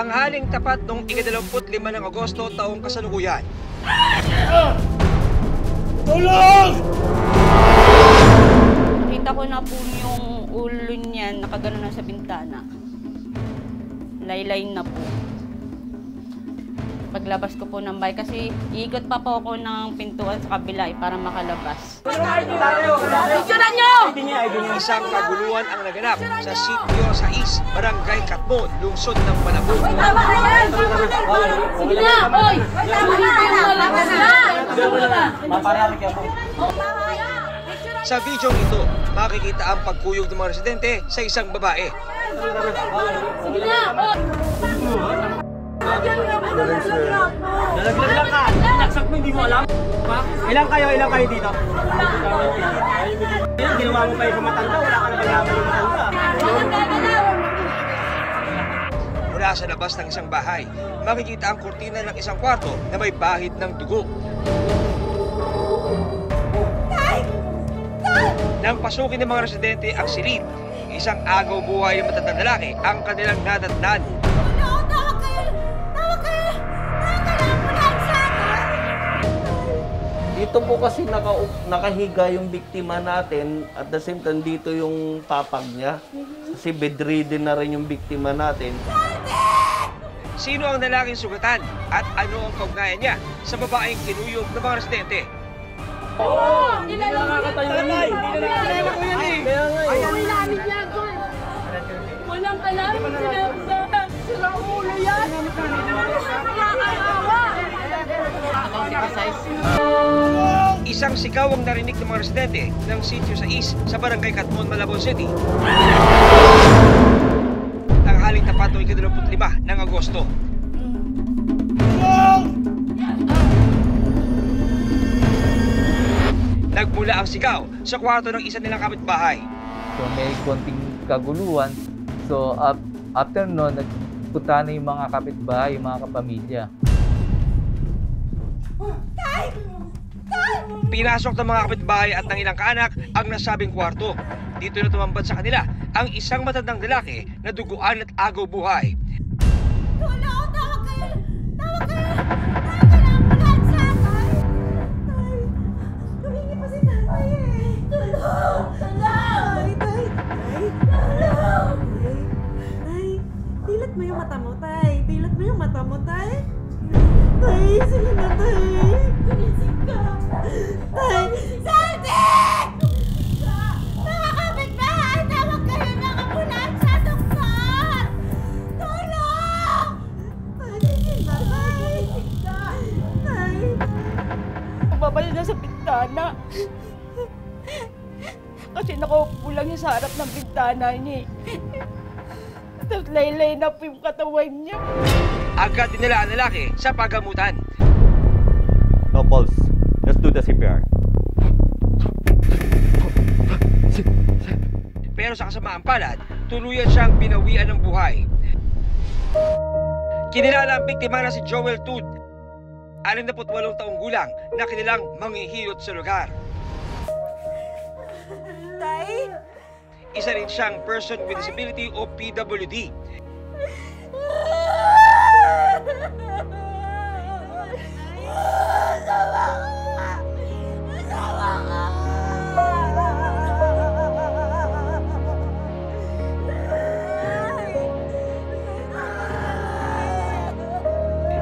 Tanghaling tapat noong ika-25 ng Agosto taong kasalukuyan. Tulong! Kita ko na po yung ulo niyan, nakagano na sa bintana. Laylay na po. Paglabas ko po ng bahay, kasi iikot pa po ako ng pintuan sa kabila para makalabas. Picturean nyo! Isang kaguluhan ang naganap sa sitio sa East, Barangay Katmon, lungsod ng Malabon. Tama na yan! Sige na! Oy! Sa video ito, makikita ang pagkuyog ng mga residente sa isang babae. Sige na! Nalaglag lang ka. Naksak mo, hindi mo alam. Ilang kayo dito? Ginawa mo pa yung matanda, wala ka na paglaman yung matanda. Mula sa labas ng isang bahay, makikita ang kurtina ng isang kwarto na may bahid ng dugo. Nang pasukin ng mga residente ang silid, isang agaw buhay ng matandang lalaki ang kanilang nadatnan. Dito po kasi nakahiga yung biktima natin at the same time dito yung papag niya. Kasi bedridden na rin yung biktima natin. Sino ang lalaking sugatan at ano ang kaugnayan niya sa babaeng kinuyog ng mga residente? Hindi na nakakatayo na yan. Ayaw namin yan, Goy. Walang alam. Sinasahan. Silang ulo yan. Nakakawa. Isang sigaw ang narinig ng mga residente ng sitio sa East sa Barangay Katmon, Malabon City. Tanghaling tapat noong ika-25 ng Agosto. Nagmula ang sigaw sa kwarto ng isa nilang kapitbahay. So may konting kaguluhan. So after noon, nagpunta na yung mga kapitbahay, yung mga kapamilya. Pinasok ng mga kapitbahay at ng ilang kaanak ang nasabing kwarto. Dito na tumambad sa kanila ang isang matandang lalaki na duguan at agaw buhay. Tulong! Tawag kayo! Tawag kayo! Tawag kayo ng ambulansya! Tay! Humingi pa si tatay eh! Tulong! Tulong! Tay! Tulong! Tay! Dilat mo yung mata mo, Tay! Dilat mo yung mata mo, Tay! Tay! Sige na, Tay! Gumising ka! Tay! Saltik! Nakakapit bahay! Tawag kayo ng ambulansya, doktor! Tulong! Pagising na, Tay! Tay! Babalik na sa bintana. Kasi nakaupo lang siya sa harap ng bintana niya. Tapos laylay na po yung katawan niya. Agad dinala ang lalaki sa pagamutan. No pulse. Let's do the CPR. Pero sa kasamaan palad, tuluyan siyang binawian ng buhay. Kinilala ang biktima na si Joel Tud, 68 taong gulang na kinilang manghihilot sa lugar. Tay! Isa rin siyang person with disability o PWD.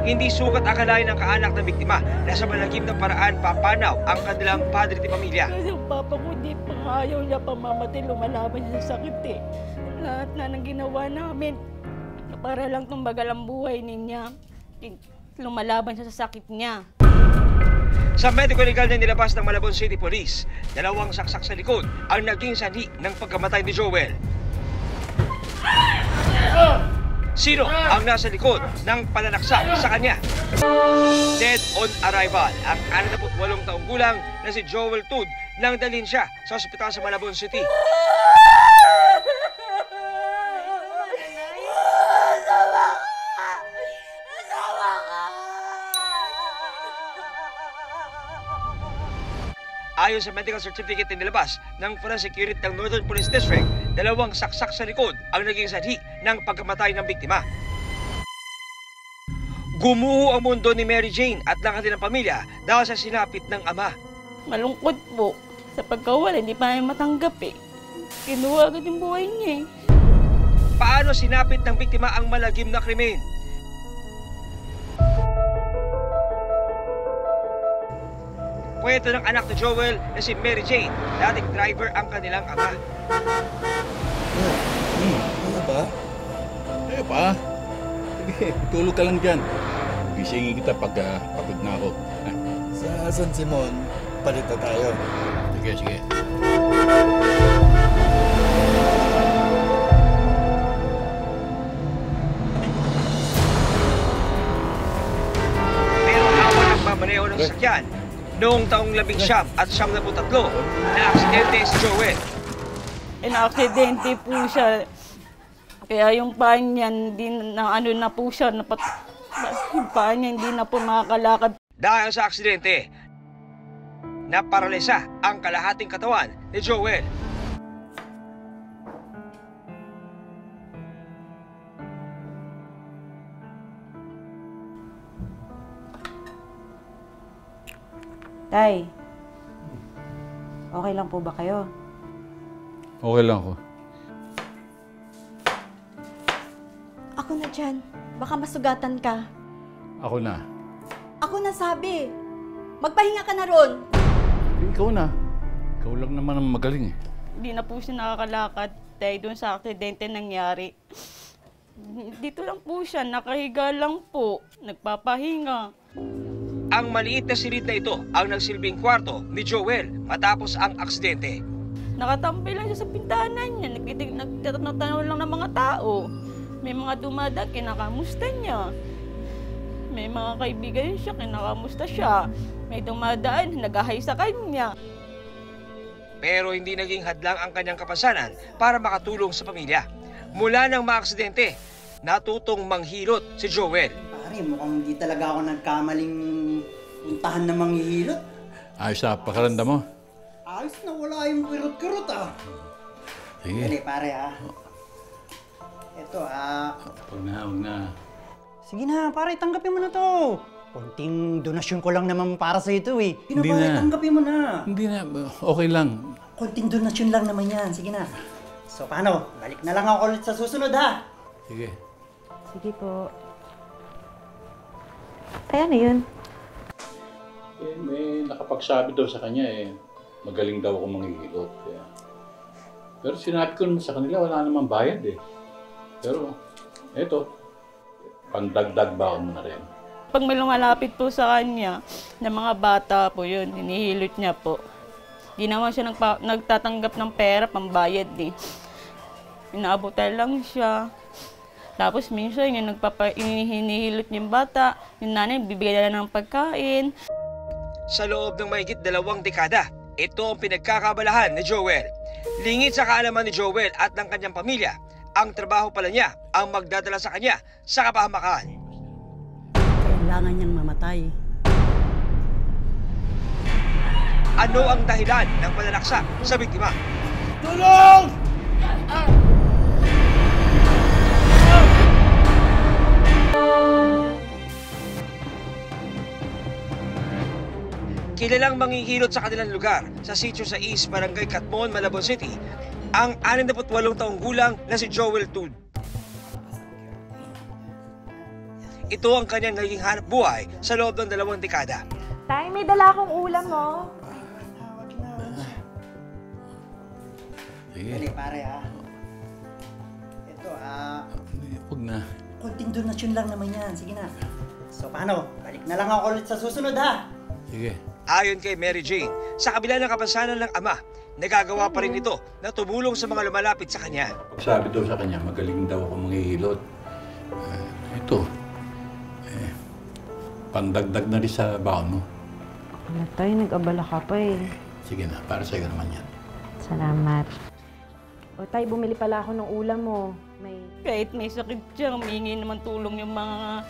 Hindi sukat akalain ng kaanak ng biktima na sa malagim na paraan papanaw ang kanilang padre de pamilya. Kasi yung papa ko, di pa ayaw niya pamamatay, lumalaban siya sa sakit eh. Lahat na nang ginawa namin, para lang tumbagal ang buhay niya. Lumalaban siya sa sakit niya. Sa medical legal na nilabas ng Malabon City Police, 2 saksak sa likod ang naging sanhi ng pagkamatay ni Joel. Sino ang nasa likod ng pananaksak sa kanya? Dead on arrival ang 68 taong gulang na si Joel Tud nang dalhin siya sa ospital sa Malabon City. Ayon sa medical certificate na nilabas ng Forensic Unit ng Northern Police District, 2 saksak sa likod ang naging sanhi ng pagkamatay ng biktima. Gumuho ang mundo ni Mary Jane at ng kanilang pamilya dahil sa sinapit ng ama. Malungkot po. Sa pagkawala, hindi pa namin matanggap eh. Kinuha agad yung buhay niya eh. Paano sinapit ng biktima ang malagim na krimen? Kwento ng anak ni Joel na si Mary Jane, dating driver ang kanilang ama. Ano ba? Eh pa. Sige, tulog ka lang dyan. Gisingin kita pag pagod na ako. Sa San Simon, palita tayo. Sige, sige. Pero habang nagmamaneho ng sasakyan, noong taong 19 at 73, na-aksidente si Joel. Na-aksidente po siya. Kaya yung paa niya, hindi na ano na po siya, yung paa niya hindi na po makakalakad. Dahil sa aksidente, naparalisa ang kalahating katawan ni Joel. Tay, okay lang po ba kayo? Okay lang ako. Ako na dyan. Baka masugatan ka. Ako na. Ako na sabi. Magpahinga ka na ron. Ikaw na. Ikaw lang naman ang magaling eh. Hindi na po siya nakakalakad dahil doon sa aksidente nangyari. Dito lang po siya, nakahiga lang po, nagpapahinga. Ang maliit na silid na ito ang nagsilbing kwarto ni Joel matapos ang aksidente. Nakatampay lang siya sa pintahan niya, nagtatanaw lang ng mga tao. May mga dumadaan, kinakamusta niya. May mga kaibigan siya, kinakamusta siya. May dumadaan, nag-ahay sa kanya. Pero hindi naging hadlang ang kanyang kapansanan para makatulong sa pamilya. Mula nang maaksidente, natutong manghilot si Joel. Pare, mukhang hindi talaga ako nagkamaling puntahan na manghihilot. Ayos na, pakaranda mo. Ayos na, wala yung kirot-kirot ah. Sige. Dali pare ah. Ito Huwag na. Sige na pare, tanggapin mo na to. Konting donasyon ko lang naman para sa ito eh. Hindi pare, na. tanggapin mo na. Hindi na, okay lang. Konting donasyon lang naman yan, sige na. So paano, balik na lang ako ulit sa susunod ha. Sige. Sige po. Tay, ano yun? Eh, may nakapagsabi daw sa kanya eh, magaling daw ako manghihilot. Kaya. Pero sinabi ko naman sa kanila, wala namang bayad eh. Pero, eto, pandagdag baon mo na rin. Pag may lumalapit po sa kanya, ng mga bata po yun, hinihilot niya po. Di naman siya nagtatanggap ng pera, pambayad eh. Inaabutan lang siya. Tapos minsan yung hinihilot niya yung bata, yung nanay bibigyan na ng pagkain. Sa loob ng mahigit 2 dekada, ito ang pinagkakabalahan ni Joel. Lingid sa kaalaman ni Joel at ng kanyang pamilya, ang trabaho pala niya ang magdadala sa kanya sa kapahamakan. Kailangan niyang mamatay. Ano ang dahilan ng pananaksak sa biktima? Tulong! Kilalang manghihilot sa kanilang lugar sa sitio sa East Barangay Catmon, Malabon City, ang 68 taong gulang na si Joel Tud. Ito ang kanyang naging hanap buhay sa loob ng 2 dekada. Tay, may dala akong ulam mo. Sige. Dali pare ah. Ito Huwag na. konting donasyon lang naman yan, sige na. So paano, balik na lang ako ulit sa susunod ha. Sige. Ayon kay Mary Jane, sa kabila ng kapansanan ng ama, nagagawa pa rin ito na tumulong sa mga lumalapit sa kanya. Sabi daw sa kanya, magaling daw ako manghihilot. Ito, pandagdag na rin sa baon mo. Ano tay, nag-abala ka pa eh. Sige na, para sa'yo naman yan. Salamat. O tay, bumili pala ako ng ulam mo. Kahit may sakit siya, humingi naman tulong yung mga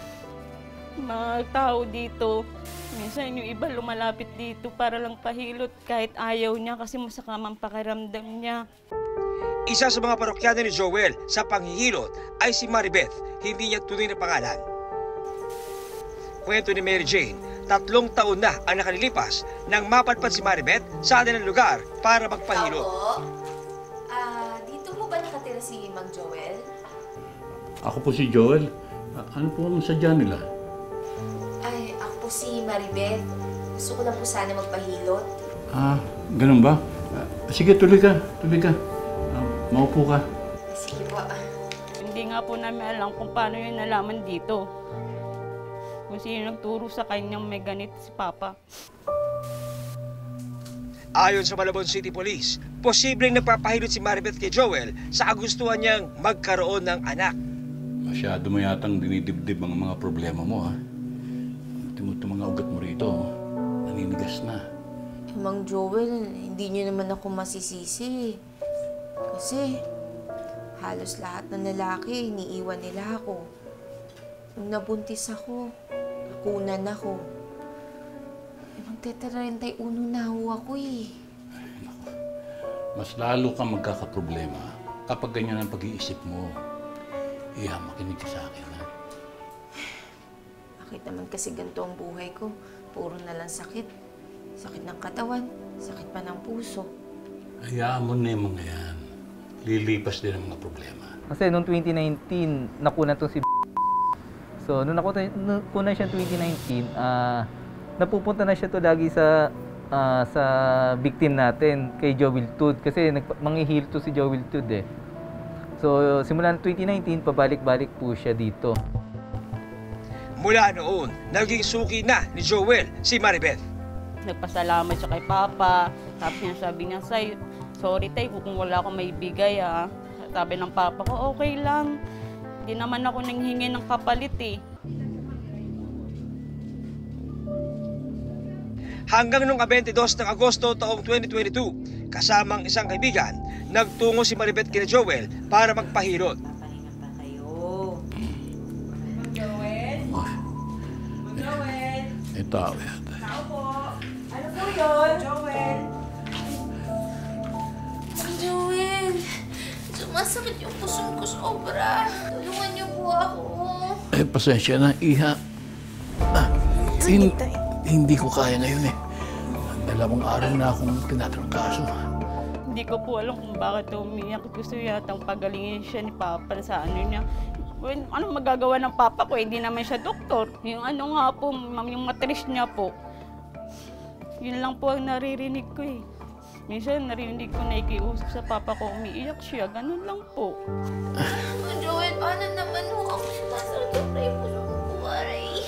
tao dito. Minsan yung iba lumalapit dito para lang pahilot kahit ayaw niya kasi masakam ang pakiramdam niya. Isa sa mga parokyano ni Joel sa panghihilot ay si Maribeth, hindi niya tunay na pangalan. kwento ni Mary Jane, 3 taon na ang nakalilipas nang mapadpad si Maribeth sa kanilang lugar para magpahilot. Dito mo ba nakatira si Mang Joel? Ako po si Joel. Ano po ang sadya nila? Ay, ako po si Maribeth. Gusto ko lang po sana magpahilot. Ganun ba? Sige, tuloy ka. Maupo ka. Sige po. Hindi nga po namin alam kung paano yun nalaman dito. Kung sino nagturo sa kanyang may ganito si Papa. Ayon sa Malabon City Police, posibleng nagpapahilot si Maribeth kay Joel sa kagustuhan niyang magkaroon ng anak. Masyado mo yatang dinidibdib ang mga problema mo, ha? Mga ugat mo rito, naninigas na. Mang Joel, hindi niyo naman ako masisisi. Kasi halos lahat ng lalaki, iniiwan nila ako. Nung nabuntis ako, nakunan ako. Magte-31 na ako eh. Mas lalo kang magkakaproblema kapag ganyan ang pag-iisip mo. Makinig ka sa akin, ha? Bakit naman kasi ganito ang buhay ko? Puro na lang sakit. Sakit ng katawan, sakit pa ng puso. Hayaan mo na yung mga yan. Lilipas din ang mga problema. Kasi noong 2019, nakunan to si So, nung nakunan siya 2019, napupunta na siya to lagi sa victim natin, kay Joel Tud. Kasi manghihil to si Joel Tud eh. So, simula ng 2019, pabalik-balik po siya dito. Mula noon, naging suki na ni Joel si Maribeth. Nagpasalamat siya kay Papa. Sabi niya, sorry tay kung wala akong maibigay ah. Sabi ng Papa ko, okay lang. Hindi naman ako nanghingi ng kapalit eh. Hanggang noong 22 ng Agosto taong 2022, kasamang isang kaibigan, nagtungo si Maribeth kina Joel para magpahilot. Papahinga pa kayo. Mang Joel? Mang Joel? May tao yata. Tao po. Ano po yun? Joel? Mang Joel, sumasakit yung puso ko sobra. Tulungan niyo po ako. Pasensya na, Iha. Hindi ko kaya ngayon eh. 2 araw na akong tinatrangkaso. Hindi ko po alam kung bakit umiyak. Gusto yatang pagalingin siya ni Papa sa ano niya. Ano magagawa ng Papa ko? Hindi naman siya doktor. Yung ano nga po, yung matris niya po. Yun lang po ang naririnig ko eh. Minsan narinig ko na ikiusap sa Papa ko, umiiyak siya. Ganun lang po. Mang Joel, paano naman ho ako sumasakit yung puso ko po, aray?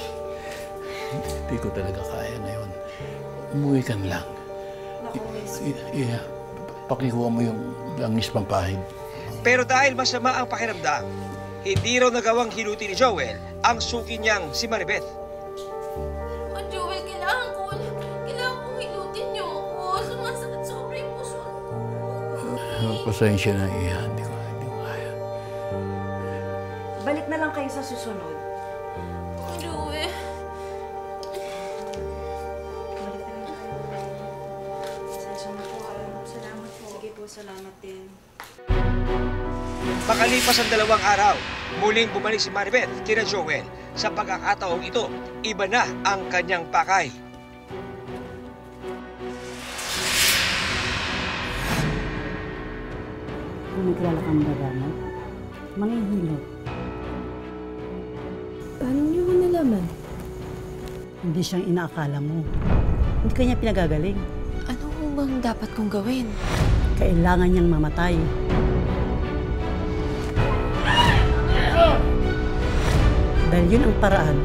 Hindi ko talaga kaya ngayon. Umuwi ka lang. Pakikuha mo yung langis pampahid. Pero dahil masama ang pakiramdam, hindi raw nagawang hilutin ni Joel ang suki niyang si Maribeth. Mang Joel, kailangan kong hilutin niyo ako. Sumasakit sobra yung puso ko. Pasensya na, Iha. Hindi ko kaya. Balik na lang kayo sa susunod. Mang Joel. Salamat din. Makalipas ang 2 araw, muling bumalik si Maribeth kina Joel. Sa pagkakataong ito, iba na ang kanyang pakay. Kung nagkilala kang gagamot, manghihilot. Paano niyo ko nalaman? Hindi siyang inaakala mo. Hindi kanya pinagagaling. Ano bang dapat kong gawin? Kailangan niyang mamatay. Dahil yun ang paraan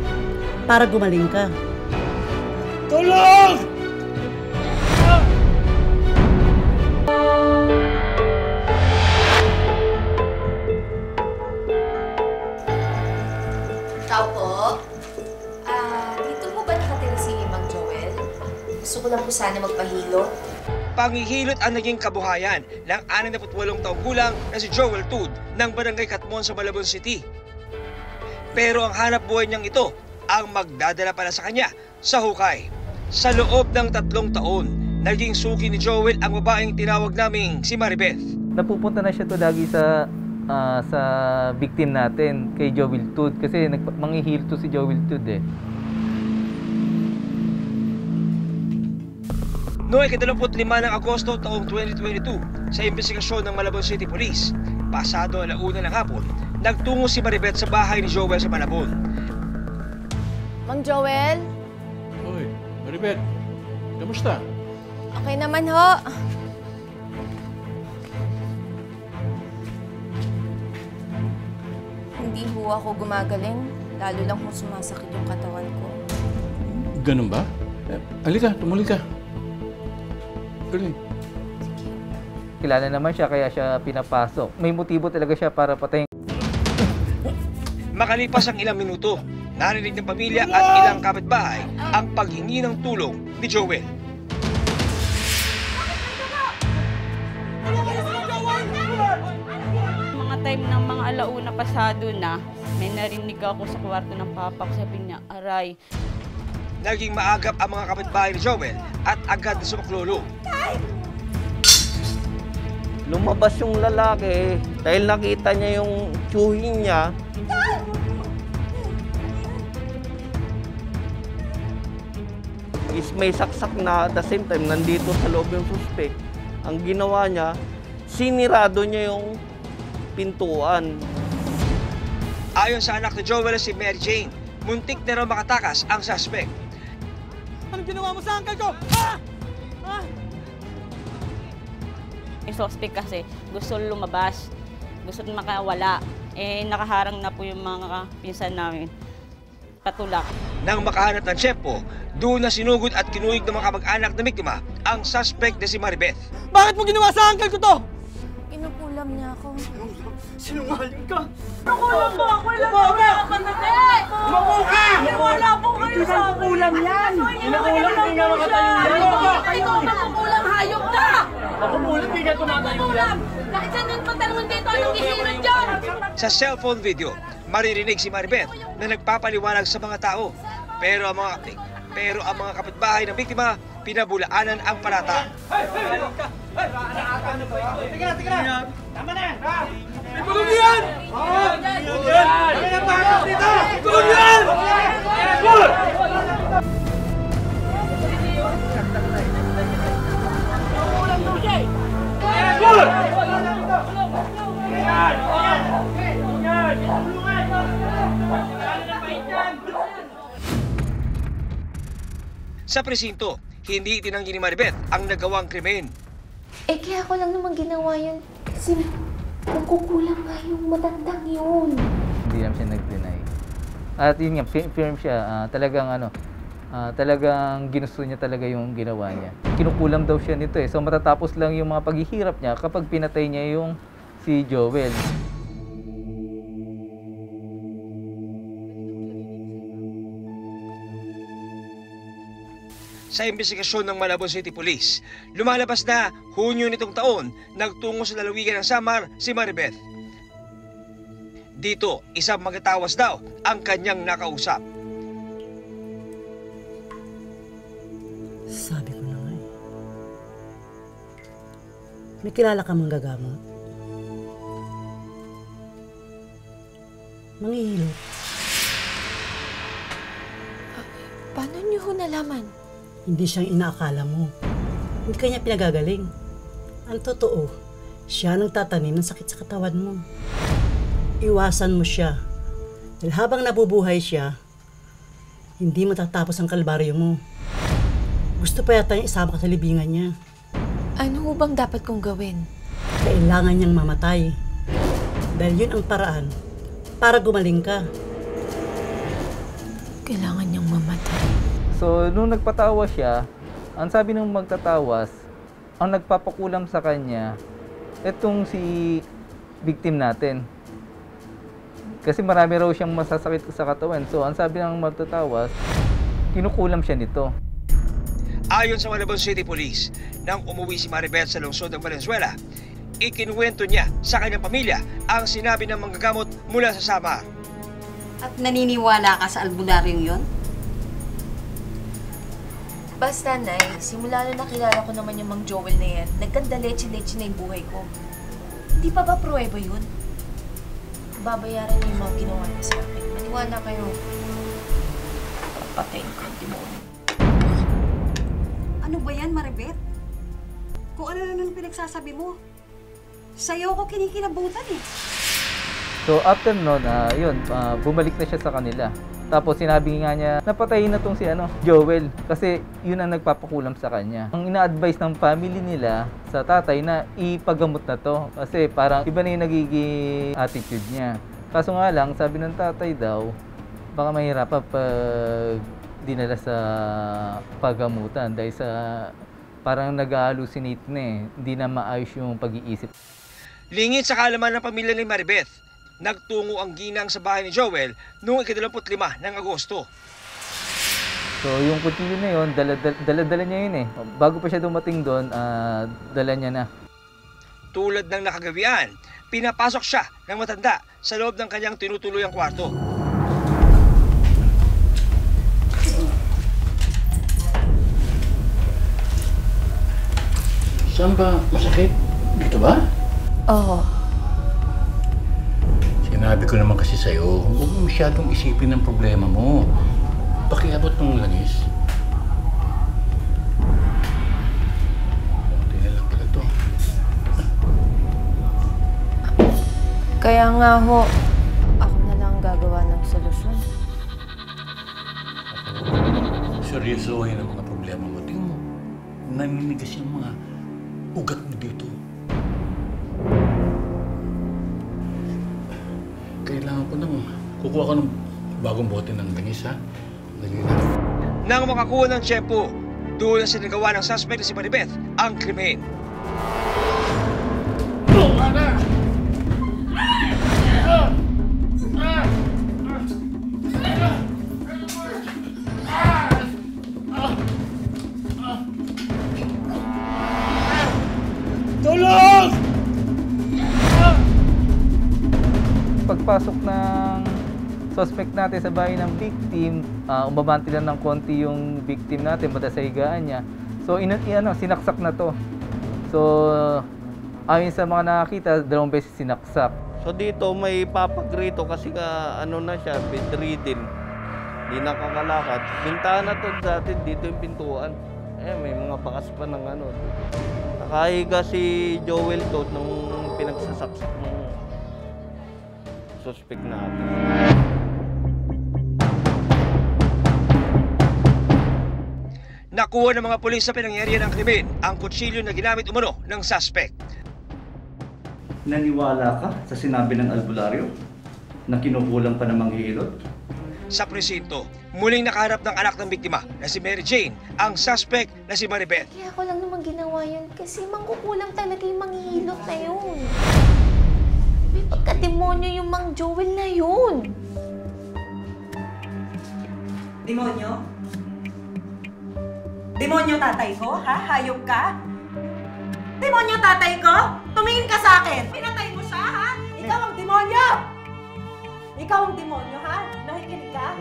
para gumaling ka. Tulong! Tao po? Dito po ba nakatira si Mang Joel? Gusto ko lang po sana magpahilot. Panghihilot ang naging kabuhayan ng 68 taong gulang na si Joel Tud ng Barangay Katmon sa Malabon City. Pero ang hanap buhay niyang ito ang magdadala pala sa kanya sa hukay. Sa loob ng 3 taon, naging suki ni Joel ang babaeng tinawag naming si Maribeth. Napupunta na siya to lagi sa victim natin, kay Joel Tud. Kasi manghihil to si Joel Tud eh. Noong 25 ng Agosto taong 2022, sa investigasyon ng Malabon City Police, pasado 1:00 ng hapon, nagtungo si Maribeth sa bahay ni Joel sa Malabon. Mang Joel? Hoy, Maribeth, kamusta? Okay naman ho. Hindi ho ako gumagaling. Lalo lang ho sumasakit yung katawan ko. Ganun ba? Halika, tumuloy ka. Galing. Kilala naman siya kaya siya pinapasok. May motibo talaga siya para patayin. Makalipas ang ilang minuto, narinig ng pamilya at ilang kapitbahay ang paghingi ng tulong ni Joel. Mga time ng mga alauna pasado na, may narinig ako sa kwarto ng papa ko, sabi niya, aray. Naging maagap ang mga kapitbahay ni Joel at agad na sumaklolo. Lumabas yung lalaki dahil nakita niya yung tsuhin niya. Is may saksak na at the same time nandito sa loob yung suspect. Ang ginawa niya, sinirado niya yung pintuan. Ayon sa anak ni Joel si Mary Jane, muntik na raw makatakas ang suspect. Anong ginawa mo sa uncle ko? Ha? Ha? Yung suspect kasi gusto lumabas, gusto makawala. Eh, nakaharang na po yung mga pinsan namin. Patulak. Nang makahanap ng tiyempo, doon na sinugod at kinuhig ng mga kamag-anak na biktima ang suspect na si Maribeth. Bakit mo ginawa sa uncle ko to? Kinukulam niya ako. Sinungaling ka! Nakulang mo ako! Ilan mo na ako natin! Umupo ka! Wala po kayo sa akin! Kulang yan! Inakulang, hindi nga makatayo yan! Ikaw ang makukulang hayop ka! Makukulang, hindi ka tumatayo yan! Bakit saan yung patalon dito? Anong hihirin dyan? Sa cellphone video, maririnig si Maribeth na nagpapaliwanag sa mga tao. Pero ang mga kapitbahay ng biktima, pinabulaanan ang palata. Tika na! Tama na! Ikulong yan! Ikulong yan! Sa presinto, hindi itinanggi ni Maribeth ang nagawang krimen. Eh, kaya ko lang naman ginawa yun. Kasi nagkukulang nga yung matandang yun. Hindi naman siya nag-deny. At yun nga, firm siya. Talagang ginusto niya talaga yung ginawa niya. Kinukulam daw siya nito eh. So matatapos lang yung mga paghihirap niya kapag pinatay niya yung si Joel. Sa investigasyon ng Malabon City Police, lumalabas na Hunyo nitong taon nagtungo sa lalawigan ng Samar si Maribeth. Dito, isang magatawas daw ang kanyang nakausap. Sabi ko na nga eh. May kilala ka mang gagamot? Manghihilo. Paano niyo ho nalaman? Hindi siyang inaakala mo. Hindi kanya pinagagaling. Ang totoo, siya nang tatanim ng sakit sa katawan mo. Iwasan mo siya. Dahil habang nabubuhay siya, hindi matatapos ang kalbaryo mo. Gusto pa yata niyang isama ka sa libingan niya. Ano ho bang dapat kong gawin? Kailangan niyang mamatay. Dahil yun ang paraan para gumaling ka. Kailangan niyang mamatay. So, nung nagpatawa siya, ang sabi ng magtatawas, ang nagpapakulam sa kanya, etong si victim natin. Kasi marami raw siyang masasakit sa katawan. So, ang sabi ng magtatawas, kinukulam siya nito. Ayon sa Malabon City Police, nang umuwi si Maribeth sa lungsod ng Valenzuela, ikinuwento niya sa kanyang pamilya ang sinabi ng manggagamot mula sa Samar. At naniniwala ka sa albularyong yon? Basta, Nay, simula na nakilala ko naman yung Mang Joel na yan, nagkanda leche-leche na yung buhay ko. Hindi pa ba pruweba yun? Babayaran niyo yung mga ginawa niya sa akin. Maniwala kayo. Patayin ko, demonyo. Ano ba yan, Maribeth? Kung ano na pinagsasabi mo, sa'yo ko kinikilabutan eh. So after nun, bumalik na siya sa kanila. Tapos sinabi nga niya, napatayin na tong si Joel kasi yun ang nagpapakulam sa kanya. Ang ina-advise ng family nila sa tatay na ipagamot na to kasi parang iba na yung nagiging attitude niya. Kaso nga lang, sabi ng tatay daw, baka mahirapan pag dinala sa paggamutan dahil sa parang nag-hallucinate na eh. Hindi na maayos yung pag-iisip. Lingid sa kaalaman ng pamilya ni Maribeth, nagtungo ang ginang sa bahay ni Joel noong 25 ng Agosto. So yung kutsilyo na yun, dala-dala niya yun eh. Bago pa siya dumating doon, dala niya na. Tulad ng nakagawian, pinapasok siya ng matanda sa loob ng kanyang tinutuluyang kwarto. Saan ba masakit? Dito ba? Oo. Sinabi ko naman kasi sa'yo, huwag mo masyadong isipin ang problema mo. Pakiabot ng langis. Kunti na lang pala to. Kaya nga ho, ako na lang gagawa ng solusyon. Seryosohin ang mga problema mo. Tingnan mo, naninigas yung mga ugat mo dito. Kailangan ko kukuha ko ng bagong bote ng langis, ha? Dali na. Nang makakuha ng tiyempo, doon na sinagawa ng suspect na si Maribeth ang krimen. Tulong! Pagpasok ng suspect natin sa bahay ng victim, umabanti lang ng konti yung victim natin, mata sa higaan niya. So sinaksak na to. So ayon sa mga nakakita, 2 beses sinaksak. So dito may papagrito kasi na siya, bedridden. Hindi nakakalakad. Bintahan na to dati, dito yung pintuan. May mga bakas pa ng Nakahiga si Joel to nung pinagsasaksak ng suspect natin. Nakuha ng mga pulis sa pinangyarihan ng krimen ang kutsilyo na ginamit umano ng suspect. Naniwala ka sa sinabi ng albularyo na kinukulang pa ng manghihilot? Sa presinto, muling nakaharap ng anak ng biktima na si Mary Jane ang suspect na si Maribeth. Kaya ko lang naman ginawa yun kasi mangkukulam talaga yung manghihilot na yun. May pagka-demonyo yung Mang Joel na yun. Demonyo? Demonyo tatay ko, ha? Hayop ka? Demonyo tatay ko? Tumingin ka sa akin! Pinatay mo siya, ha? Ikaw ang demonyo! Ikaw ang demonyo, ha? Nakikinig ka?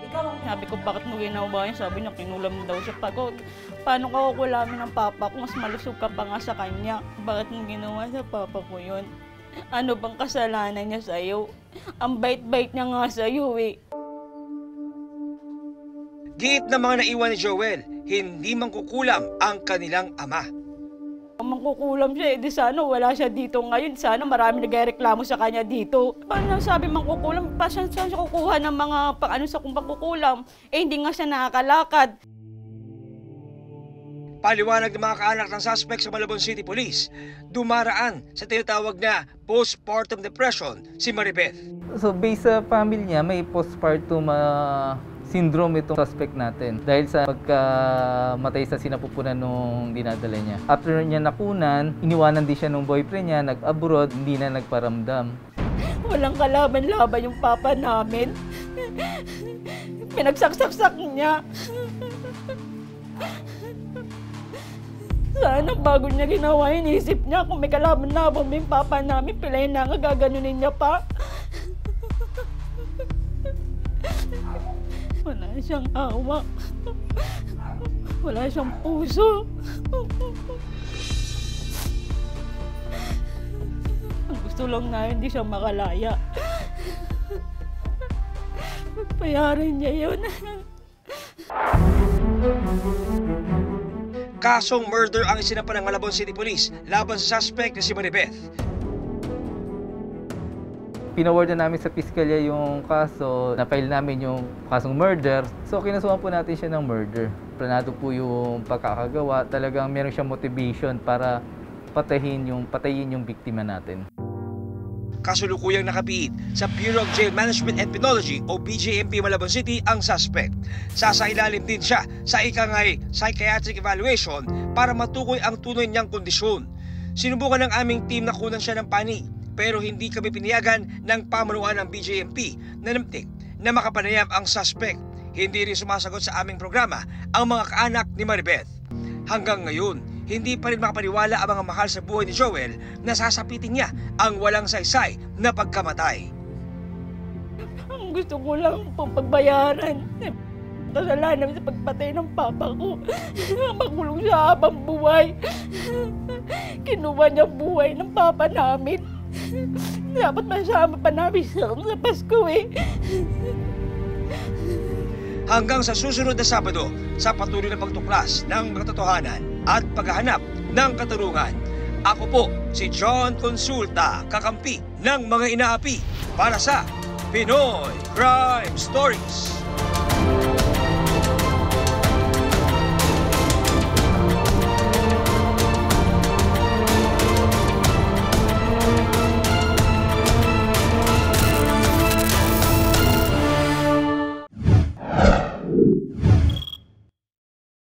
Ikaw ang... Sabi ko, bakit mo ginawa yun? Sabi niya, kinulam daw siya. Pagod, paano ka kukulamin ng papa ko? Mas malusog ka pa nga sa kanya. Bakit mo ginawa sa papa ko yun? Ano bang kasalanan niya sa'yo? Ang bait-bait niya nga sa'yo eh. Giit na mga naiwan ni Joel, hindi mangkukulam ang kanilang ama. Mangkukulam siya, di sana wala siya dito ngayon. Sana marami nagreklamo sa kanya dito. Paano sabi mangkukulam? Saan siya kukuha ng mga sa kung pangkukulam? Hindi nga siya nakakalakad. Paliwanag ng mga kaanak ng suspect sa Malabon City Police, dumaraan sa tinatawag na postpartum depression si Maribeth. So based sa family niya, may postpartum syndrome itong suspect natin dahil sa pagkamatay sa sinapupunan nung dinadala niya. After niya nakunan, iniwanan din siya nung boyfriend niya, nag-abroad, hindi na nagparamdam. Walang kalaban-laban yung papa namin. Pinagsaksak niya. Sana bago niya ginawa, inisip niya kung may kalaban-laban mo yung papa namin, pilayin na nga, gaganunin niya pa. Wala siyang awa. Wala siyang puso. Ang gusto lang na hindi siya makalaya. Pagpayarin niya yun. Kasong murder ang isinampa ng Malabon City Police laban sa suspect na si Maribeth. Pinaward na namin sa piskalya yung kaso, na-file namin yung kasong murder. So kinasuhan po natin siya ng murder. Planado po yung pagkakagawa. Talagang meron siyang motivation para patayin yung biktima natin. Kasulukuyang nakapiit sa Bureau of Jail Management and Penology o BJMP Malabon City ang suspect. Sasailalim din siya sa ikangay psychiatric evaluation para matukoy ang tunay niyang kondisyon. Sinubukan ng aming team na kunan siya ng panig pero hindi kami piniyagan ng pamunuan ng BJMP na namtig na makapanayam ang suspect. Hindi rin sumasagot sa aming programa ang mga kaanak ni Maribeth. Hanggang ngayon, hindi pa rin makapaniwala ang mga mahal sa buhay ni Joel na sasapitin niya ang walang saysay na pagkamatay. Ang gusto ko lang pong pagbayaran. Kasalanan sa pagpatay ng papa ko. Makulong siya habang buhay. Kinuha niya buhay ng papa namin. Dapat masama pa namin sa Pasko eh. Hanggang sa susunod na Sabado sa patuloy na pagtuklas ng katotohanan at paghahanap ng katarungan. Ako po si John Consulta, kakampi ng mga inaapi para sa Pinoy Crime Stories.